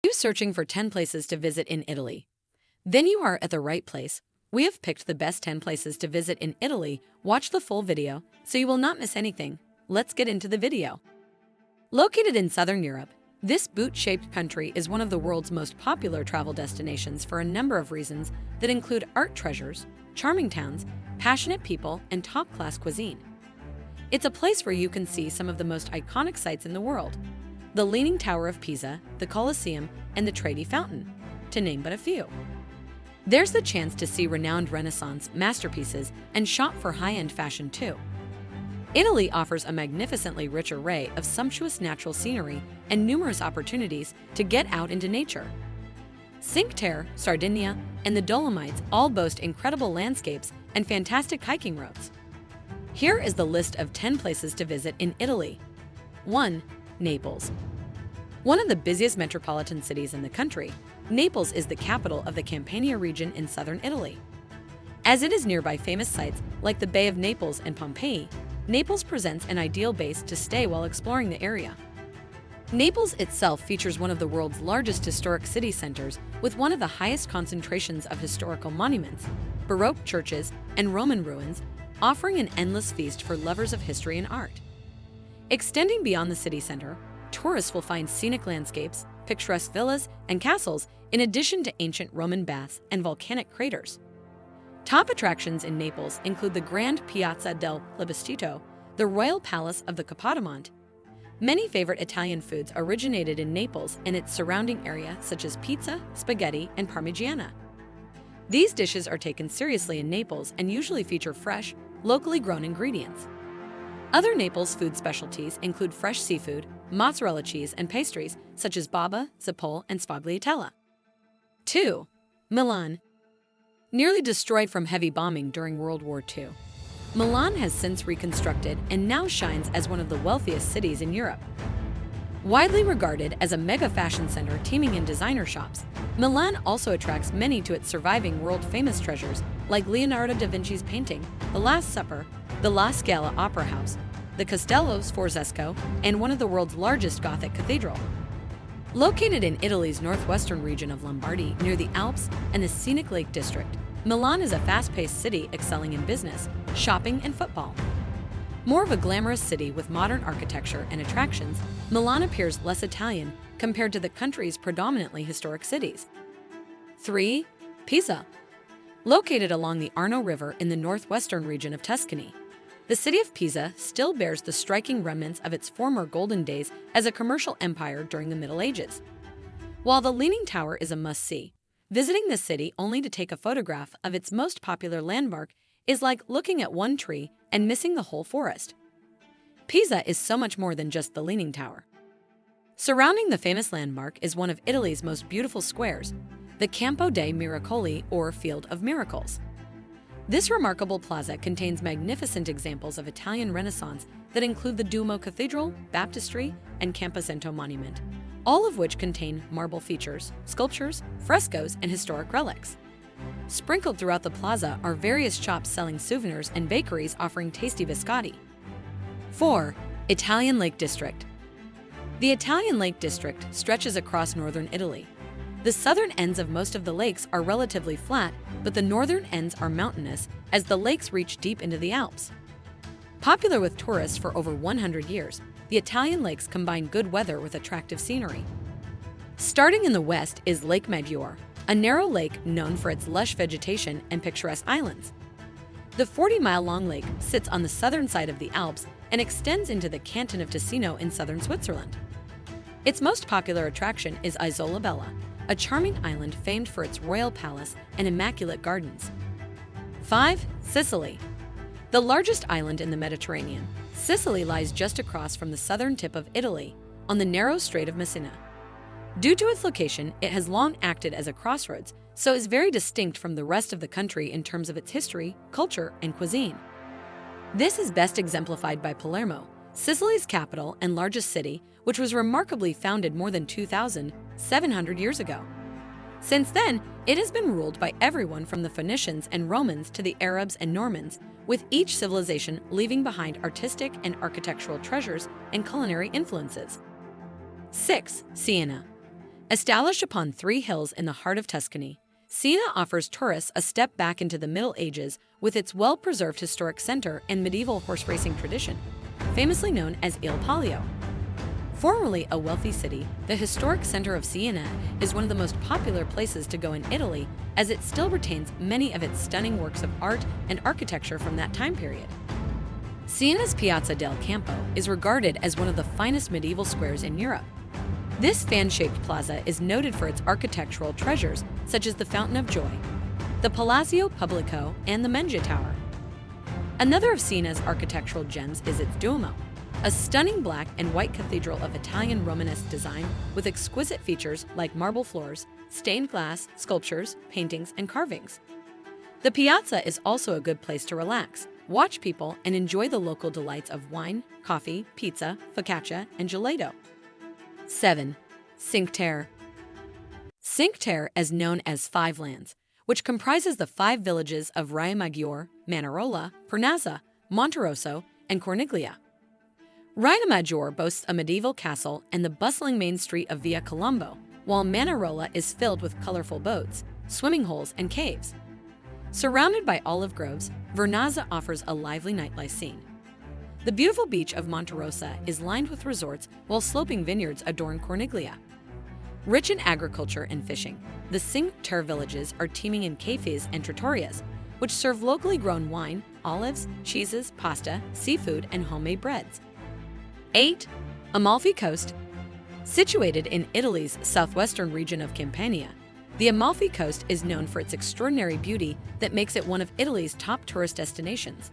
Are you searching for 10 places to visit in Italy? Then you are at the right place. We have picked the best 10 places to visit in Italy. Watch the full video so you will not miss anything. Let's get into the video. Located in southern Europe, this boot-shaped country is one of the world's most popular travel destinations for a number of reasons that include art treasures, charming towns, passionate people, and top-class cuisine. It's a place where you can see some of the most iconic sights in the world: the Leaning Tower of Pisa, the Colosseum, and the Trevi Fountain, to name but a few. There's the chance to see renowned Renaissance masterpieces and shop for high-end fashion too. Italy offers a magnificently rich array of sumptuous natural scenery and numerous opportunities to get out into nature. Cinque Terre, Sardinia, and the Dolomites all boast incredible landscapes and fantastic hiking routes. Here is the list of 10 places to visit in Italy. 1. Naples. One of the busiest metropolitan cities in the country, Naples is the capital of the Campania region in southern Italy. As it is nearby famous sites like the Bay of Naples and Pompeii, Naples presents an ideal base to stay while exploring the area. Naples itself features one of the world's largest historic city centers with one of the highest concentrations of historical monuments, Baroque churches, and Roman ruins, offering an endless feast for lovers of history and art. Extending beyond the city center, tourists will find scenic landscapes, picturesque villas, and castles, in addition to ancient Roman baths and volcanic craters. Top attractions in Naples include the Grand Piazza del Plebiscito, the Royal Palace of the Capodimonte. Many favorite Italian foods originated in Naples and its surrounding area, such as pizza, spaghetti, and parmigiana. These dishes are taken seriously in Naples and usually feature fresh, locally grown ingredients. Other Naples food specialties include fresh seafood, mozzarella cheese, and pastries such as baba, zappole, and sfogliatella. 2. Milan. Nearly destroyed from heavy bombing during World War II, Milan has since reconstructed and now shines as one of the wealthiest cities in Europe. Widely regarded as a mega fashion center teeming in designer shops, Milan also attracts many to its surviving world-famous treasures like Leonardo da Vinci's painting, The Last Supper, the La Scala Opera House, the Castello Sforzesco, and one of the world's largest Gothic cathedral. Located in Italy's northwestern region of Lombardy near the Alps and the scenic Lake District, Milan is a fast-paced city excelling in business, shopping, and football. More of a glamorous city with modern architecture and attractions, Milan appears less Italian compared to the country's predominantly historic cities. 3. Pisa. Located along the Arno River in the northwestern region of Tuscany, the city of Pisa still bears the striking remnants of its former golden days as a commercial empire during the Middle Ages. While the Leaning Tower is a must-see, visiting the city only to take a photograph of its most popular landmark is like looking at one tree and missing the whole forest. Pisa is so much more than just the Leaning Tower. Surrounding the famous landmark is one of Italy's most beautiful squares, the Campo dei Miracoli, or Field of Miracles. This remarkable plaza contains magnificent examples of Italian Renaissance that include the Duomo Cathedral, Baptistry, and Camposanto Monument, all of which contain marble features, sculptures, frescoes, and historic relics. Sprinkled throughout the plaza are various shops selling souvenirs and bakeries offering tasty biscotti. 4. Italian Lake District. The Italian Lake District stretches across northern Italy. The southern ends of most of the lakes are relatively flat, but the northern ends are mountainous as the lakes reach deep into the Alps. Popular with tourists for over 100 years, the Italian lakes combine good weather with attractive scenery. Starting in the west is Lake Maggiore, a narrow lake known for its lush vegetation and picturesque islands. The 40-mile-long lake sits on the southern side of the Alps and extends into the canton of Ticino in southern Switzerland. Its most popular attraction is Isola Bella, a charming island famed for its royal palace and immaculate gardens. 5. Sicily. The largest island in the Mediterranean, Sicily lies just across from the southern tip of Italy, on the narrow Strait of Messina. Due to its location, it has long acted as a crossroads, so is very distinct from the rest of the country in terms of its history, culture, and cuisine. This is best exemplified by Palermo, Sicily's capital and largest city, which was remarkably founded more than 2,700 years ago. Since then, it has been ruled by everyone from the Phoenicians and Romans to the Arabs and Normans, with each civilization leaving behind artistic and architectural treasures and culinary influences. 6. Siena. Established upon three hills in the heart of Tuscany, Siena offers tourists a step back into the Middle Ages with its well-preserved historic center and medieval horse racing tradition, famously known as Il Palio. Formerly a wealthy city, the historic center of Siena is one of the most popular places to go in Italy, as it still retains many of its stunning works of art and architecture from that time period. Siena's Piazza del Campo is regarded as one of the finest medieval squares in Europe. This fan-shaped plaza is noted for its architectural treasures such as the Fountain of Joy, the Palazzo Pubblico, and the Mengia Tower. Another of Siena's architectural gems is its Duomo, a stunning black and white cathedral of Italian Romanesque design with exquisite features like marble floors, stained glass, sculptures, paintings, and carvings. The piazza is also a good place to relax, watch people, and enjoy the local delights of wine, coffee, pizza, focaccia, and gelato. 7. Cinque Terre. Cinque Terre is known as Five Lands, which comprises the five villages of Riomaggiore, Manarola, Pernazza, Monterosso, and Corniglia. Riomaggiore boasts a medieval castle and the bustling main street of Via Colombo, while Manarola is filled with colorful boats, swimming holes, and caves. Surrounded by olive groves, Vernazza offers a lively nightlife scene. The beautiful beach of Monterossa is lined with resorts, while sloping vineyards adorn Corniglia. Rich in agriculture and fishing, the Cinque Terre villages are teeming in cafes and trattorias, which serve locally grown wine, olives, cheeses, pasta, seafood, and homemade breads. 8. Amalfi Coast. Situated in Italy's southwestern region of Campania, the Amalfi Coast is known for its extraordinary beauty that makes it one of Italy's top tourist destinations.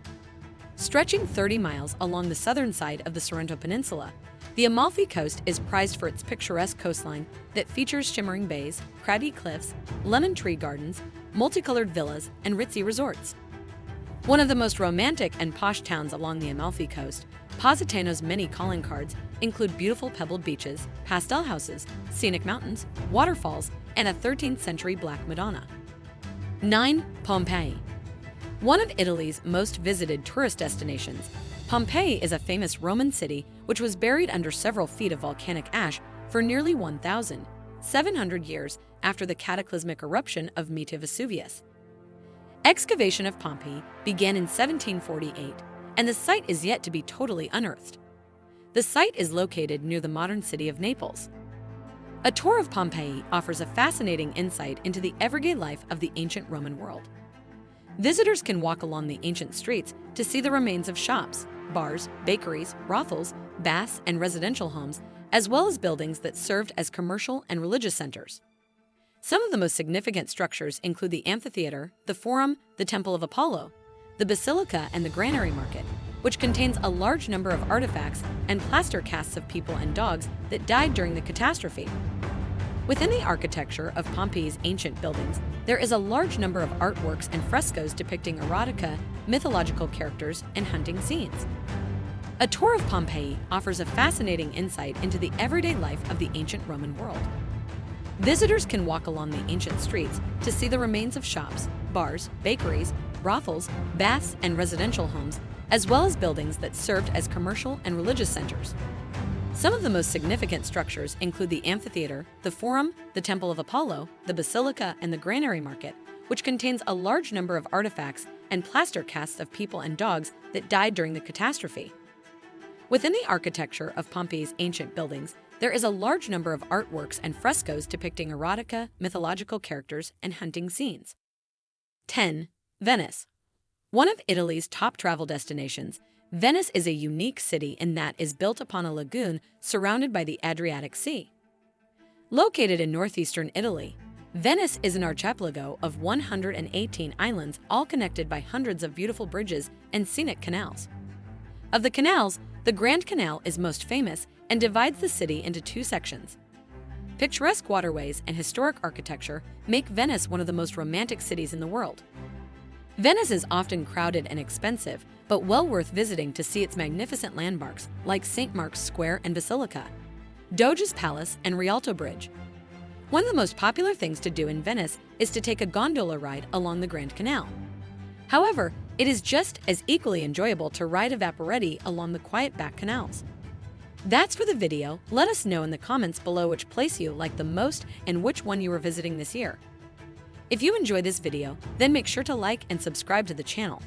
Stretching 30 miles along the southern side of the Sorrento Peninsula, the Amalfi Coast is prized for its picturesque coastline that features shimmering bays, craggy cliffs, lemon tree gardens, multicolored villas, and ritzy resorts. One of the most romantic and posh towns along the Amalfi Coast, Positano's many calling cards include beautiful pebbled beaches, pastel houses, scenic mountains, waterfalls, and a 13th century Black Madonna. 9. Pompeii. One of Italy's most visited tourist destinations, Pompeii is a famous Roman city which was buried under several feet of volcanic ash for nearly 1,700 years after the cataclysmic eruption of Meta Vesuvius. Excavation of Pompeii began in 1748, and the site is yet to be totally unearthed. The site is located near the modern city of Naples. A tour of Pompeii offers a fascinating insight into the everyday life of the ancient Roman world. Visitors can walk along the ancient streets to see the remains of shops, bars, bakeries, brothels, baths, and residential homes, as well as buildings that served as commercial and religious centers. Some of the most significant structures include the amphitheater, the forum, the Temple of Apollo, the basilica, and the granary market, which contains a large number of artifacts and plaster casts of people and dogs that died during the catastrophe. Within the architecture of Pompeii's ancient buildings, there is a large number of artworks and frescoes depicting erotica, mythological characters, and hunting scenes. A tour of Pompeii offers a fascinating insight into the everyday life of the ancient Roman world. Visitors can walk along the ancient streets to see the remains of shops, bars, bakeries, brothels, baths, and residential homes, as well as buildings that served as commercial and religious centers. Some of the most significant structures include the amphitheater, the forum, the Temple of Apollo, the basilica, and the granary market, which contains a large number of artifacts and plaster casts of people and dogs that died during the catastrophe. Within the architecture of Pompeii's ancient buildings, there is a large number of artworks and frescoes depicting erotica, mythological characters, and hunting scenes. 10. Venice. One of Italy's top travel destinations, Venice is a unique city in that it is built upon a lagoon surrounded by the Adriatic Sea. Located in northeastern Italy, Venice is an archipelago of 118 islands, all connected by hundreds of beautiful bridges and scenic canals. Of the canals, the Grand Canal is most famous and divides the city into two sections. Picturesque waterways and historic architecture make Venice one of the most romantic cities in the world. Venice is often crowded and expensive, but well worth visiting to see its magnificent landmarks like St. Mark's Square and Basilica, Doge's Palace, and Rialto Bridge. One of the most popular things to do in Venice is to take a gondola ride along the Grand Canal. However, it is just as equally enjoyable to ride a vaporetti along the quiet back canals. That's for the video. Let us know in the comments below which place you like the most and which one you are visiting this year. If you enjoy this video, then make sure to like and subscribe to the channel.